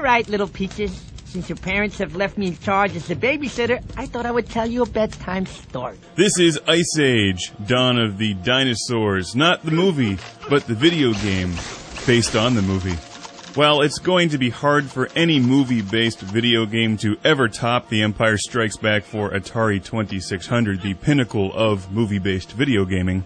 right, little peaches. Since your parents have left me in charge as the babysitter, I thought I would tell you a bedtime story. This is Ice Age, Dawn of the Dinosaurs. Not the movie, but the video game based on the movie. Well, it's going to be hard for any movie-based video game to ever top The Empire Strikes Back for Atari 2600, the pinnacle of movie-based video gaming.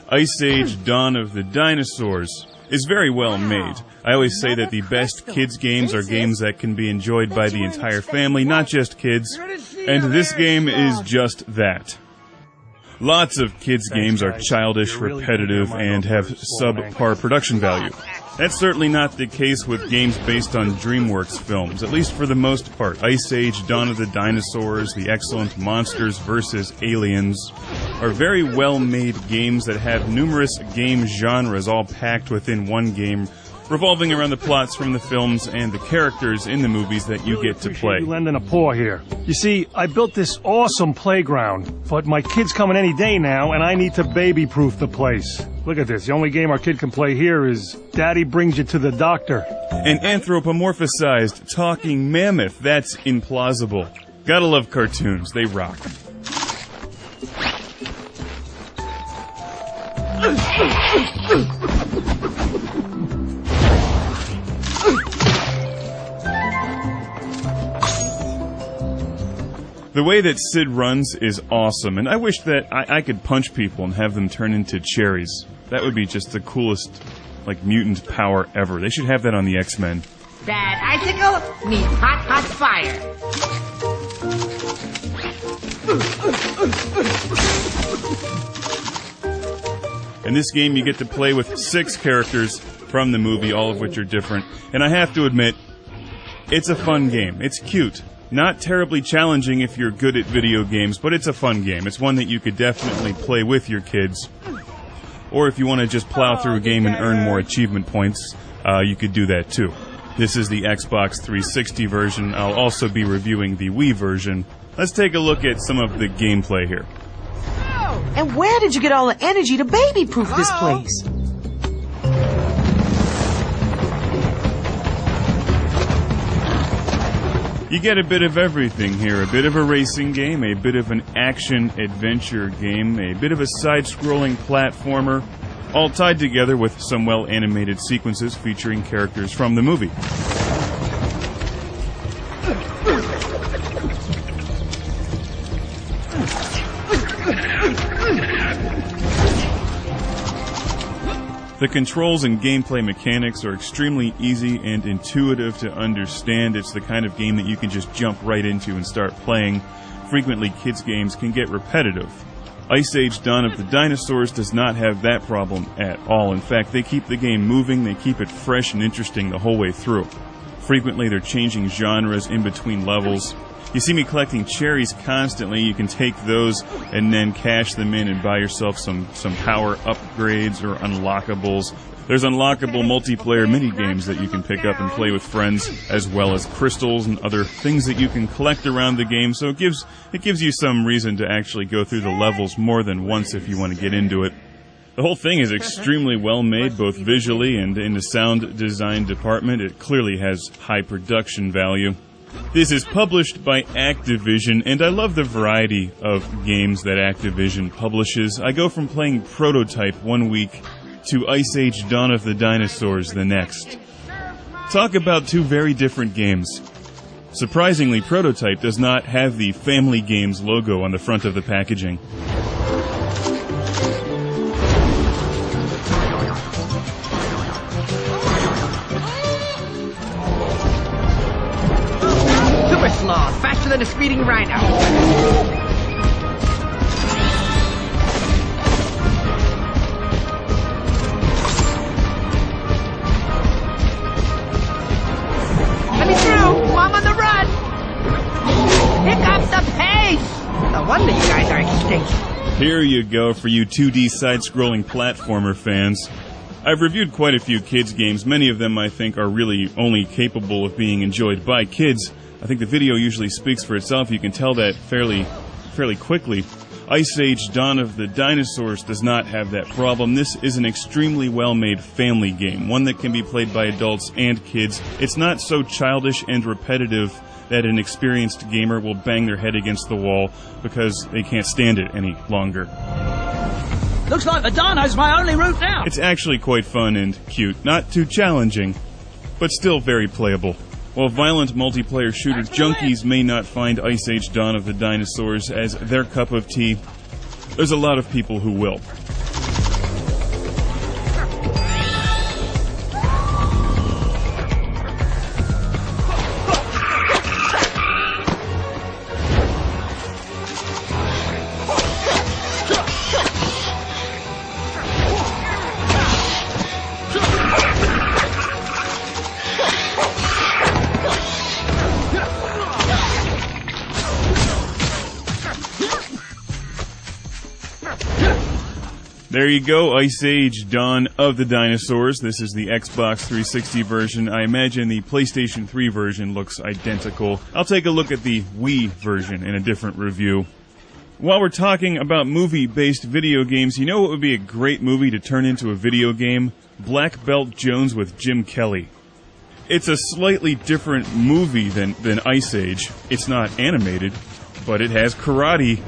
Ice Age, Dawn of the Dinosaurs is very well made. I always say that the best kids games are games that can be enjoyed by the entire family, not just kids, and this game is just that. Lots of kids games are childish, repetitive, and have subpar production value. That's certainly not the case with games based on DreamWorks films, at least for the most part. Ice Age, Dawn of the Dinosaurs, the excellent Monsters vs. Aliens are very well-made games that have numerous game genres all packed within one game, revolving around the plots from the films and the characters in the movies that you get to play. You lending a paw here. You see, I built this awesome playground, but my kid's coming any day now, and I need to baby-proof the place. Look at this. The only game our kid can play here is Daddy Brings You to the Doctor. An anthropomorphized talking mammoth. That's implausible. Gotta love cartoons. They rock. The way that Sid runs is awesome, and I wish that I could punch people and have them turn into cherries. That would be just the coolest, mutant power ever. They should have that on the X-Men. That icicle means hot, hot fire. In this game, you get to play with 6 characters from the movie, all of which are different. And I have to admit, it's a fun game. It's cute. Not terribly challenging if you're good at video games, but it's a fun game. It's one that you could definitely play with your kids. Or if you want to just plow through a game and earn more achievement points, you could do that too. This is the Xbox 360 version. I'll also be reviewing the Wii version. Let's take a look at some of the gameplay here. And where did you get all the energy to baby-proof this place? You get a bit of everything here. A bit of a racing game, a bit of an action-adventure game, a bit of a side-scrolling platformer, all tied together with some well-animated sequences featuring characters from the movie. The controls and gameplay mechanics are extremely easy and intuitive to understand. It's the kind of game that you can just jump right into and start playing. Frequently, kids' games can get repetitive. Ice Age Dawn of the Dinosaurs does not have that problem at all. In fact, they keep the game moving, they keep it fresh and interesting the whole way through. Frequently, they're changing genres in between levels. You see me collecting cherries constantly. You can take those and then cash them in and buy yourself some power upgrades or unlockables. There's unlockable multiplayer mini-games that you can pick up and play with friends, as well as crystals and other things that you can collect around the game. So it gives you some reason to actually go through the levels more than once if you want to get into it. The whole thing is extremely well made, both visually and in the sound design department. It clearly has high production value. This is published by Activision, and I love the variety of games that Activision publishes. I go from playing Prototype one week to Ice Age Dawn of the Dinosaurs the next. Talk about two very different games. Surprisingly, Prototype does not have the Family Games logo on the front of the packaging. Faster than a speeding rhino. Let me through! Mom on the run! Pick up the pace! No wonder you guys are extinct. Here you go for you 2D side-scrolling platformer fans. I've reviewed quite a few kids games. Many of them I think are really only capable of being enjoyed by kids. I think the video usually speaks for itself. You can tell that fairly quickly. Ice Age Dawn of the Dinosaurs does not have that problem. This is an extremely well-made family game, one that can be played by adults and kids. It's not so childish and repetitive that an experienced gamer will bang their head against the wall because they can't stand it any longer. Looks like the dino's my only route now. It's actually quite fun and cute, not too challenging, but still very playable. While violent multiplayer shooter junkies may not find Ice Age Dawn of the Dinosaurs as their cup of tea, there's a lot of people who will. There you go, Ice Age Dawn of the Dinosaurs. This is the Xbox 360 version. I imagine the PlayStation 3 version looks identical. I'll take a look at the Wii version in a different review. While we're talking about movie-based video games, you know what would be a great movie to turn into a video game? Black Belt Jones with Jim Kelly. It's a slightly different movie than Ice Age. It's not animated, but it has karate.